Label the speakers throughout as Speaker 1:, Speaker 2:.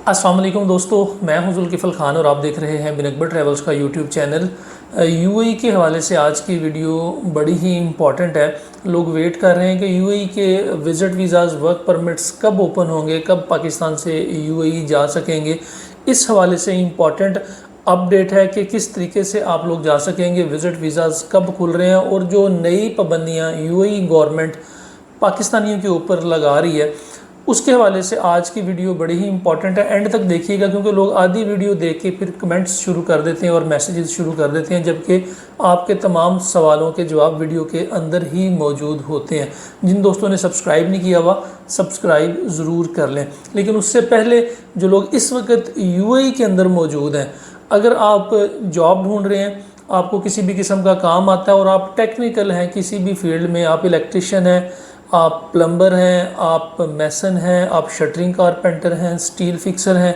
Speaker 1: अस्सलाम वालेकुम दोस्तों, मैं हूं जुल्किफ़ल खान और आप देख रहे हैं बिन अकबर ट्रैवल्स का यूट्यूब चैनल। यूएई के हवाले से आज की वीडियो बड़ी ही इम्पॉर्टेंट है। लोग वेट कर रहे हैं कि यूएई के विज़िट वीज़ाज़ वर्क परमिट्स कब ओपन होंगे, कब पाकिस्तान से यूएई जा सकेंगे। इस हवाले से इम्पॉर्टेंट अपडेट है कि किस तरीके से आप लोग जा सकेंगे, विज़िट वीज़ाज़ कब खुल रहे हैं और जो नई पाबंदियाँ यूएई गवर्नमेंट पाकिस्तानियों के ऊपर लगा रही है उसके हवाले से आज की वीडियो बड़ी ही इंपॉर्टेंट है। एंड तक देखिएगा क्योंकि लोग आधी वीडियो देख के फिर कमेंट्स शुरू कर देते हैं और मैसेजेस शुरू कर देते हैं, जबकि आपके तमाम सवालों के जवाब वीडियो के अंदर ही मौजूद होते हैं। जिन दोस्तों ने सब्सक्राइब नहीं किया हुआ सब्सक्राइब ज़रूर कर लें। लेकिन उससे पहले जो लोग इस वक्त यूएई के अंदर मौजूद हैं, अगर आप जॉब ढूंढ रहे हैं, आपको किसी भी किस्म का काम आता है और आप टेक्निकल हैं किसी भी फील्ड में, आप इलेक्ट्रिशियन हैं, आप प्लम्बर हैं, आप मैसन हैं, आप शटरिंग कारपेंटर हैं, स्टील फिक्सर हैं,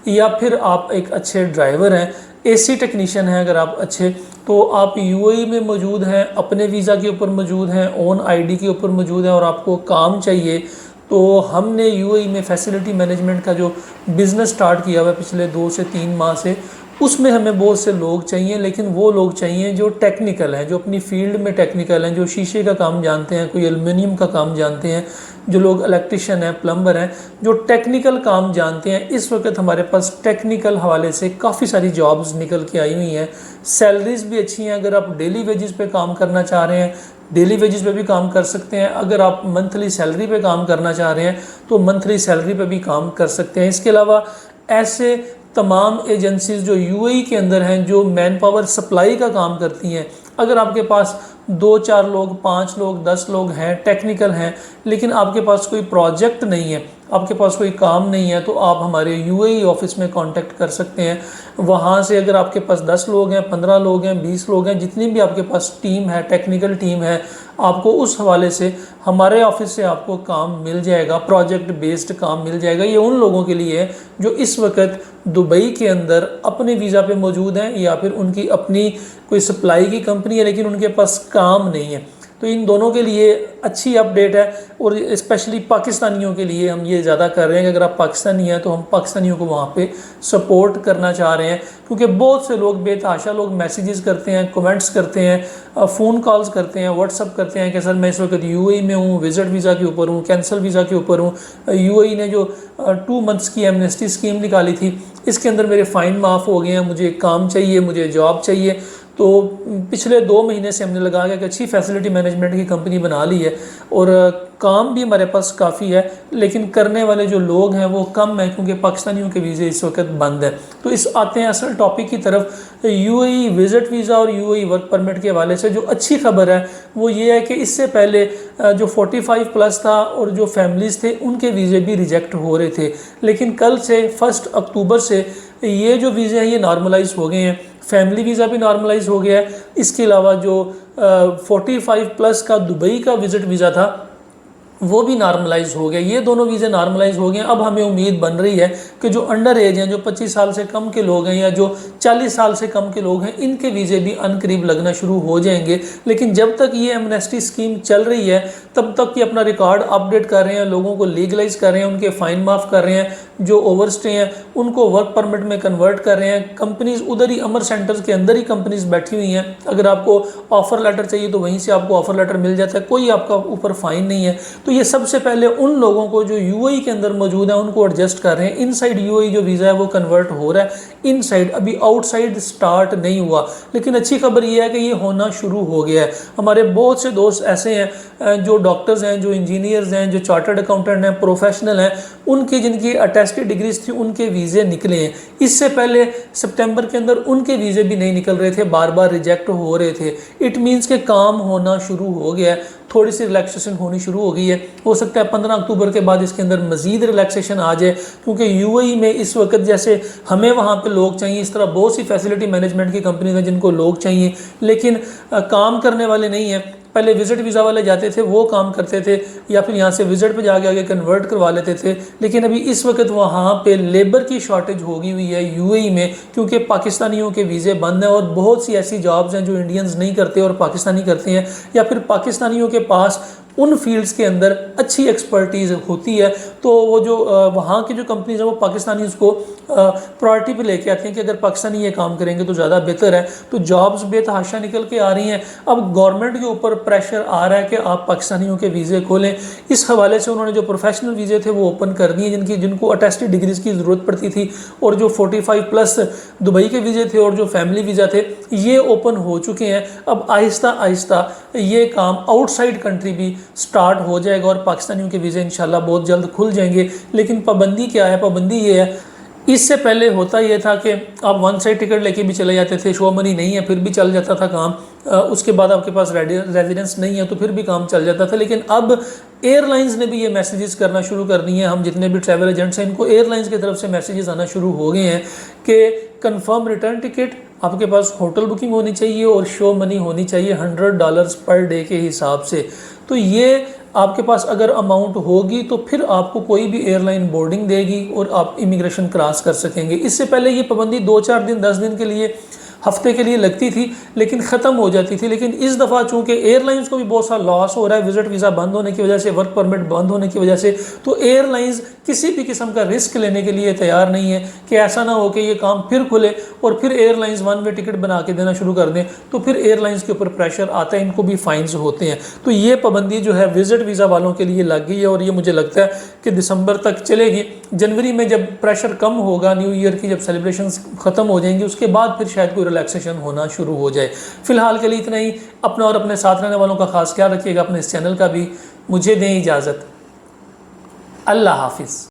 Speaker 1: या फिर आप एक अच्छे ड्राइवर हैं, एसी टेक्नीशियन हैं, अगर आप अच्छे, तो आप यूएई में मौजूद हैं, अपने वीज़ा के ऊपर मौजूद हैं, ओन आईडी के ऊपर मौजूद हैं और आपको काम चाहिए, तो हमने यूएई में फैसिलिटी मैनेजमेंट का जो बिज़नेस स्टार्ट किया हुआ है पिछले 2 से 3 माह से, उसमें हमें बहुत से लोग चाहिए। लेकिन वो लोग चाहिए जो टेक्निकल हैं, जो अपनी फील्ड में टेक्निकल हैं, जो शीशे का काम जानते हैं, कोई एल्युमिनियम का काम जानते हैं, जो लोग इलेक्ट्रिशियन हैं, प्लम्बर हैं, जो टेक्निकल काम जानते हैं। इस वक्त हमारे पास टेक्निकल हवाले से काफ़ी सारी जॉब्स निकल के आई हुई हैं। सैलरीज भी अच्छी हैं। अगर आप डेली वेजेस पे काम करना चाह रहे हैं, डेली वेजेस पे भी काम कर सकते हैं। अगर आप मंथली सैलरी पे काम करना चाह रहे हैं तो मंथली सैलरी पे भी काम कर सकते हैं। इसके अलावा ऐसे तमाम एजेंसीज जो यूएई के अंदर हैं, जो मैन पावर सप्लाई का काम करती हैं, अगर आपके पास 2-4 लोग, 5 लोग, 10 लोग हैं, टेक्निकल हैं, लेकिन आपके पास कोई प्रोजेक्ट नहीं है, आपके पास कोई काम नहीं है, तो आप हमारे यूएई ऑफिस में कांटेक्ट कर सकते हैं। वहाँ से अगर आपके पास 10 लोग हैं, 15 लोग हैं, 20 लोग हैं, जितनी भी आपके पास टीम है, टेक्निकल टीम है, आपको उस हवाले से हमारे ऑफिस से आपको काम मिल जाएगा, प्रोजेक्ट बेस्ड काम मिल जाएगा। ये उन लोगों के लिए है जो इस वक्त दुबई के अंदर अपने वीज़ा पे मौजूद हैं या फिर उनकी अपनी कोई सप्लाई की कंपनी है लेकिन उनके पास काम नहीं है। तो इन दोनों के लिए अच्छी अपडेट है और स्पेशली पाकिस्तानियों के लिए हम ये ज़्यादा कर रहे हैं कि अगर आप पाकिस्तानी हैं तो हम पाकिस्तानियों को वहाँ पे सपोर्ट करना चाह रहे हैं, क्योंकि बहुत से लोग, बेतहाशा लोग मैसेजेस करते हैं, कमेंट्स करते हैं, फ़ोन कॉल्स करते हैं, व्हाट्सअप करते हैं कि सर मैं इस वक्त यूएई में हूँ, विज़िट वीज़ा के ऊपर हूँ, कैंसिल वीज़ा के ऊपर हूँ। यूएई ने जो 2 मंथ्स की एमनेस्टी स्कीम निकाली थी, इसके अंदर मेरे फ़ाइन माफ़ हो गए हैं, मुझे काम चाहिए, मुझे जॉब चाहिए। तो पिछले 2 महीने से हमने लगा के एक अच्छी फैसिलिटी मैनेजमेंट की कंपनी बना ली है और काम भी हमारे पास काफ़ी है, लेकिन करने वाले जो लोग हैं वो कम हैं क्योंकि पाकिस्तानियों के वीज़े इस वक्त बंद है। तो इस आते हैं असल टॉपिक की तरफ। यूएई विज़िट वीज़ा और यूएई वर्क परमिट के हवाले से जो अच्छी खबर है वो ये है कि इससे पहले जो 45 प्लस था और जो फैमिलीज़ थे उनके वीज़े भी रिजेक्ट हो रहे थे, लेकिन कल से 1 अक्टूबर से ये जो वीज़े हैं ये नॉर्मलाइज हो गए हैं। फैमिली वीज़ा भी नॉर्मलाइज हो गया है। इसके अलावा जो 45 प्लस का दुबई का विज़िट वीज़ा था वो भी नॉर्मलाइज हो गया। ये दोनों वीज़े नॉर्मलाइज हो गए। अब हमें उम्मीद बन रही है कि जो अंडर एज हैं, जो 25 साल से कम के लोग हैं या जो 40 साल से कम के लोग हैं, इनके वीज़े भी अनकरीब लगना शुरू हो जाएंगे। लेकिन जब तक ये एमनेस्टी स्कीम चल रही है तब तक ये अपना रिकॉर्ड अपडेट कर रहे हैं, लोगों को लीगलाइज कर रहे हैं, उनके फ़ाइन माफ़ कर रहे हैं, जो ओवरस्टे हैं उनको वर्क परमिट में कन्वर्ट कर रहे हैं। कंपनीज़ उधर ही अमर सेंटर्स के अंदर ही कंपनीज़ बैठी हुई हैं। अगर आपको ऑफ़र लेटर चाहिए तो वहीं से आपको ऑफ़र लेटर मिल जाता है, कोई आपका ऊपर फ़ाइन नहीं है। तो ये सबसे पहले उन लोगों को जो यूएई के अंदर मौजूद है उनको एडजस्ट कर रहे हैं। इनसाइड यूएई जो वीज़ा है वो कन्वर्ट हो रहा है, इनसाइड अभी आउटसाइड स्टार्ट नहीं हुआ। लेकिन अच्छी खबर ये है कि ये होना शुरू हो गया है। हमारे बहुत से दोस्त ऐसे हैं जो डॉक्टर्स हैं, जो इंजीनियर्स हैं, जो चार्टर्ड अकाउंटेंट हैं, प्रोफेशनल हैं, उनकी जिनकी अटेस्टेड डिग्रीज थी उनके वीज़े निकले हैं। इससे पहले सितंबर के अंदर उनके वीज़े भी नहीं निकल रहे थे, बार बार रिजेक्ट हो रहे थे। इट मीन्स के काम होना शुरू हो गया है, थोड़ी सी रिलैक्सेशन होनी शुरू हो गई है। हो सकता है 15 अक्टूबर के बाद इसके अंदर मज़ीद रिलैक्सेशन आ जाए, क्योंकि यूएई में इस वक्त जैसे हमें वहाँ पे लोग चाहिए, इस तरह बहुत सी फैसिलिटी मैनेजमेंट की कंपनी हैं जिनको लोग चाहिए लेकिन काम करने वाले नहीं हैं। पहले विज़िट वीज़ा वाले जाते थे, वो काम करते थे, या फिर यहाँ से विज़िट पे जाके आगे कन्वर्ट करवा लेते थे। लेकिन अभी इस वक्त वहाँ पे लेबर की शॉर्टेज हो गई हुई है यूएई में, क्योंकि पाकिस्तानियों के वीज़े बंद हैं और बहुत सी ऐसी जॉब्स हैं जो इंडियंस नहीं करते और पाकिस्तानी करते हैं, या फिर पाकिस्तानियों के पास उन फील्ड्स के अंदर अच्छी एक्सपर्टीज़ होती है, तो वो जो वहाँ की जो कंपनीज हैं वो पाकिस्तानी उसको प्रायोरिटी पे लेके आती हैं कि अगर पाकिस्तानी ये काम करेंगे तो ज़्यादा बेहतर है। तो जॉब्स बेतहाशा निकल के आ रही हैं। अब गवर्नमेंट के ऊपर प्रेशर आ रहा है कि आप पाकिस्तानियों के वीज़े खोलें। इस हवाले से उन्होंने जो प्रोफेशनल वीज़े थे वो ओपन कर दिए, जिनको अटेस्टेड डिग्रीज़ की ज़रूरत पड़ती थी, और जो 45+ दुबई के वीज़े थे और जो फैमिली वीज़ा थे ये ओपन हो चुके हैं। अब आहिस्ता आहिस्ता ये काम आउटसाइड कंट्री भी स्टार्ट हो जाएगा और पाकिस्तानियों के वीज़े इंशाल्लाह बहुत जल्द खुल जाएंगे। लेकिन पाबंदी क्या है? पाबंदी ये है, इससे पहले होता ये था कि आप वन साइड टिकट लेके भी चले जाते थे, शो मनी नहीं है फिर भी चल जाता था काम, उसके बाद आपके पास रेजिडेंस नहीं है तो फिर भी काम चल जाता था। लेकिन अब एयरलाइंस ने भी ये मैसेजेस करना शुरू कर दिए हैं। हम जितने भी ट्रैवल एजेंट्स हैं इनको एयरलाइंस की तरफ से मैसेजेस आना शुरू हो गए हैं कि कंफर्म रिटर्न टिकट, आपके पास होटल बुकिंग होनी चाहिए और शो मनी होनी चाहिए $100 पर डे के हिसाब से। तो ये आपके पास अगर अमाउंट होगी तो फिर आपको कोई भी एयरलाइन बोर्डिंग देगी और आप इमिग्रेशन क्रॉस कर सकेंगे। इससे पहले ये पाबंदी 2-4 दिन 10 दिन के लिए, हफ्ते के लिए लगती थी लेकिन ख़त्म हो जाती थी। लेकिन इस दफ़ा चूँकि एयरलाइंस को भी बहुत सारा लॉस हो रहा है विज़िट वीज़ा बंद होने की वजह से, वर्क परमिट बंद होने की वजह से, तो एयरलाइंस किसी भी किस्म का रिस्क लेने के लिए तैयार नहीं है कि ऐसा ना हो कि ये काम फिर खुले और फिर एयरलाइंस वन वे टिकट बना के देना शुरू कर दें, तो फिर एयरलाइंस के ऊपर प्रेशर आता है, इनको भी फाइन्स होते हैं। तो ये पाबंदी जो है विज़िट वीज़ा वालों के लिए लग गई है और ये मुझे लगता है कि दिसंबर तक चलेगी। जनवरी में जब प्रेशर कम होगा, न्यू ईयर की जब सेलिब्रेशन ख़त्म हो जाएंगी, उसके बाद फिर शायद कोई रिलैक्सेशन होना शुरू हो जाए। फिलहाल के लिए इतना ही। अपना और अपने साथ रहने वालों का खास ख्याल रखिएगा, अपने इस चैनल का भी। मुझे दें इजाज़त। अल्लाह हाफिज़।